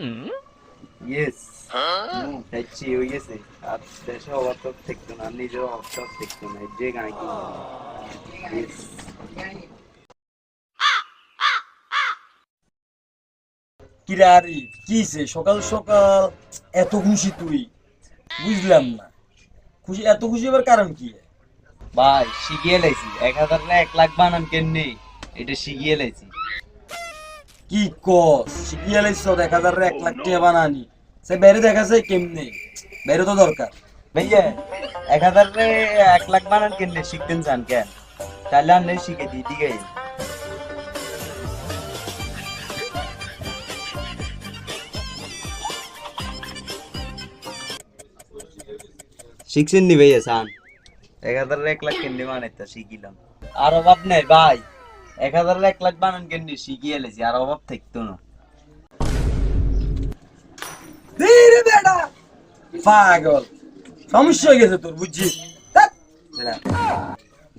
Yes দেখছি হয়ে গেছে। আর দেশে অভাব তো থাকতো না, নিজেও অভাব থাকতো না, যে গান কি ইয়েস। কিরে আরে কিছে সকাল সকাল এত খুশি তুই? বুঝলাম না, খুশি এত খুশি হবার কারণ কি? ভাই শিখিয়ে লাইছি 1,000 না 1,00,000 বানান কেমনে, এটা শিখিয়ে লাইছি। কি কস শিখিয়ে লাইছ 1,000 1,00,000 টাকা বানানি? সে বেড়ে দেখা যায় কেমনে? বেড়ে তো দরকার। ভাইয়া 1,000 রে 1,00,000 বানান কেমনে শিখতেন চান কেন? তাহলে আমি শিখে দিই, ঠিক আছে? শিখছেন নি ভাইয়া চান? 1,000 রে 1,00,000 কেমনে বানাইতে শিখিলাম। আর অভাব নেই ভাই, 1,000 রে 1,00,000 বানান কেমনে শিখিয়ে লেছি, আর অভাব থাকতো না। ধীরে বেটা পাগল, সমস্যা হয়ে গেছে তোর বুঝছিস? ধ্যাৎ, বেটা।